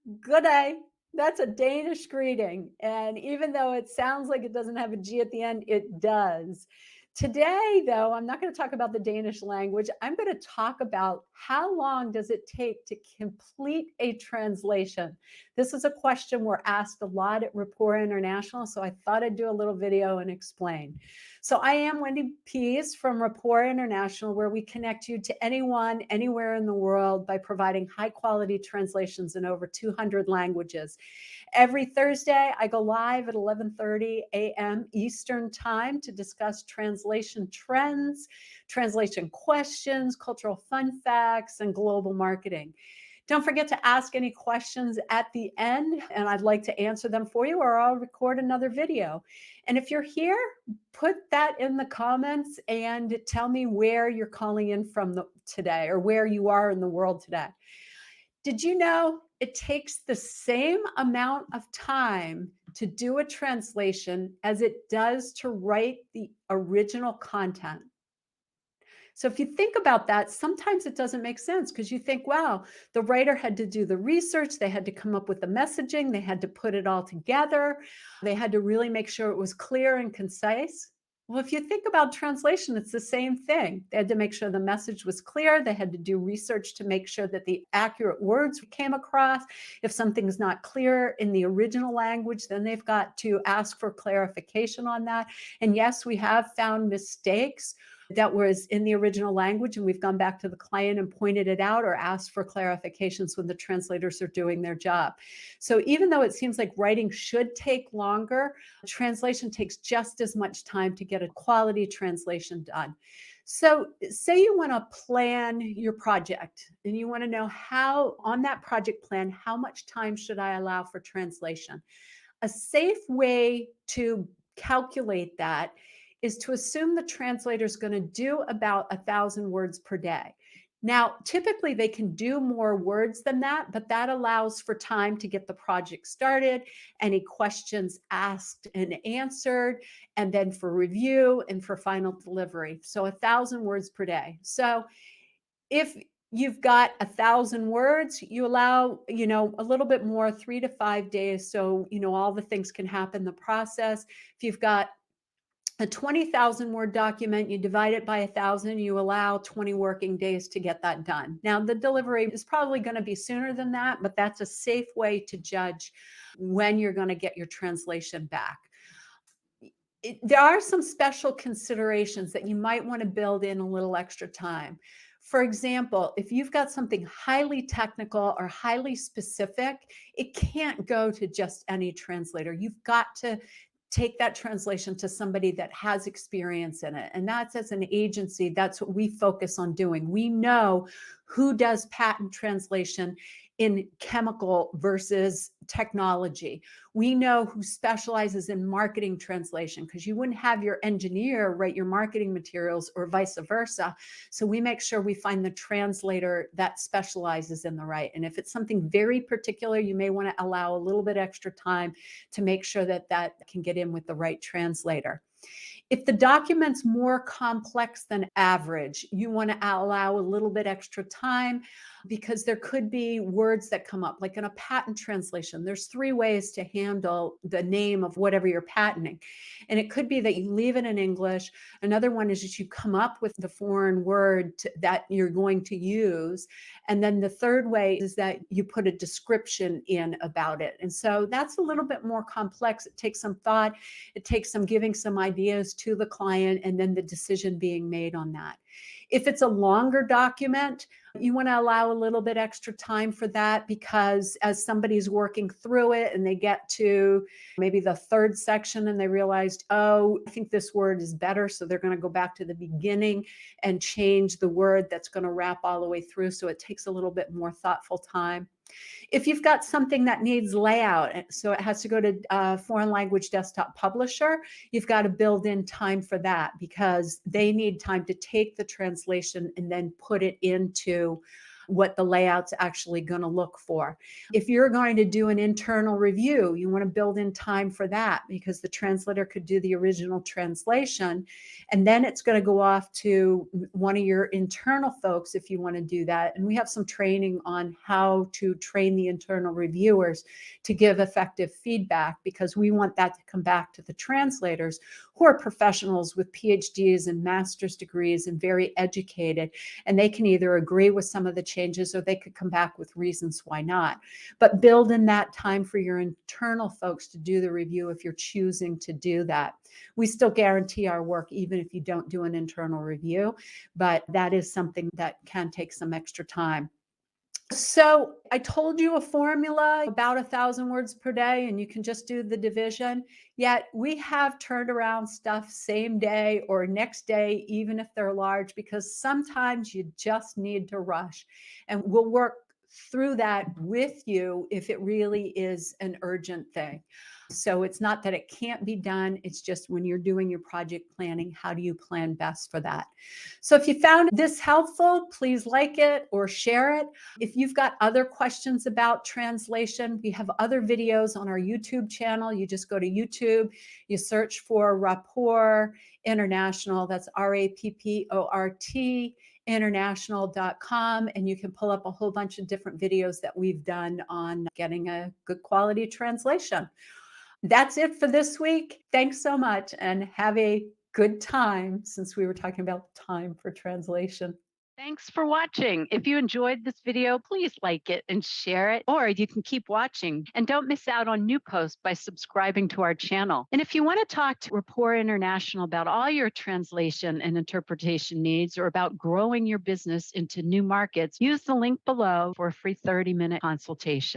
Good day. That's a Danish greeting. And even though it sounds like it doesn't have a G at the end, it does. Today, though, I'm not going to talk about the Danish language. I'm going to talk about how long does it take to complete a translation. This is a question we're asked a lot at Rapport International, so I thought I'd do a little video and explain. So I am Wendy Pease from Rapport International, where we connect you to anyone, anywhere in the world by providing high quality translations in over 200 languages. Every Thursday, I go live at 11:30 a.m. Eastern Time to discuss translation trends, translation questions, cultural fun facts, and global marketing. Don't forget to ask any questions at the end, and I'd like to answer them for you, or I'll record another video. And if you're here, put that in the comments and tell me where you're calling in from today, or where you are in the world today. Did you know it takes the same amount of time to do a translation as it does to write the original content? So if you think about that, sometimes it doesn't make sense because you think, wow, the writer had to do the research, they had to come up with the messaging, they had to put it all together, they had to really make sure it was clear and concise. Well, if you think about translation, it's the same thing. They had to make sure the message was clear. They had to do research to make sure that the accurate words came across. If something's not clear in the original language, then they've got to ask for clarification on that. And yes, we have found mistakes that was in the original language, and we've gone back to the client and pointed it out or asked for clarifications when the translators are doing their job. So even though it seems like writing should take longer, translation takes just as much time to get a quality translation done. So say you want to plan your project and you want to know how on that project plan, how much time should I allow for translation? A safe way to calculate that is to assume the translator is going to do about 1,000 words per day. Now, typically they can do more words than that, but that allows for time to get the project started, any questions asked and answered, and then for review and for final delivery. So 1,000 words per day. So if you've got 1,000 words, you allow, a little bit more, 3 to 5 days. So, all the things can happen in the process. If you've got a 20,000 word document, you divide it by 1,000, you allow 20 working days to get that done. Now, the delivery is probably going to be sooner than that, but that's a safe way to judge when you're going to get your translation back. There are some special considerations that you might want to build in a little extra time. For example, if you've got something highly technical or highly specific, it can't go to just any translator. You've got to take that translation to somebody that has experience in it. And that's, as an agency, that's what we focus on doing. We know who does patent translation in chemical versus technology. We know who specializes in marketing translation, because you wouldn't have your engineer write your marketing materials or vice versa. So we make sure we find the translator that specializes in the right. And if it's something very particular, you may want to allow a little bit extra time to make sure that that can get in with the right translator. If the document's more complex than average, you want to allow a little bit extra time, because there could be words that come up, like in a patent translation. There's 3 ways to handle the name of whatever you're patenting. And it could be that you leave it in English. Another one is that you come up with the foreign word that you're going to use. And then the third way is that you put a description in about it. And so that's a little bit more complex. It takes some thought. It takes some giving some ideas to the client, and then the decision being made on that. If it's a longer document, you want to allow a little bit extra time for that, because as somebody's working through it and they get to maybe the third section and they realized, oh, I think this word is better. So they're going to go back to the beginning and change the word that's going to wrap all the way through. So it takes a little bit more thoughtful time. If you've got something that needs layout, so it has to go to a foreign language desktop publisher, you've got to build in time for that, because they need time to take the translation and then put it into what the layout's actually going to look for. If you're going to do an internal review, you want to build in time for that because the translator could do the original translation and then it's going to go off to one of your internal folks if you want to do that. And we have some training on how to train the internal reviewers to give effective feedback because we want that to come back to the translators who are professionals with PhDs and master's degrees and very educated. And they can either agree with some of the changes or they could come back with reasons why not. But build in that time for your internal folks to do the review if you're choosing to do that. We still guarantee our work even if you don't do an internal review, but that is something that can take some extra time. So I told you a formula about 1,000 words per day, and you can just do the division. Yet we have turned around stuff same day or next day, even if they're large, because sometimes you just need to rush. And we'll work through that with you if it really is an urgent thing. So it's not that it can't be done. It's just when you're doing your project planning, how do you plan best for that? So if you found this helpful, please like it or share it. If you've got other questions about translation, we have other videos on our YouTube channel. You just go to YouTube, you search for Rapport International. That's RAPPORT international.com, and you can pull up a whole bunch of different videos that we've done on getting a good quality translation. That's it for this week. Thanks so much and have a good time since we were talking about time for translation. Thanks for watching. If you enjoyed this video, please like it and share it, or you can keep watching. And don't miss out on new posts by subscribing to our channel. And if you want to talk to Rapport International about all your translation and interpretation needs or about growing your business into new markets, use the link below for a free 30-minute consultation.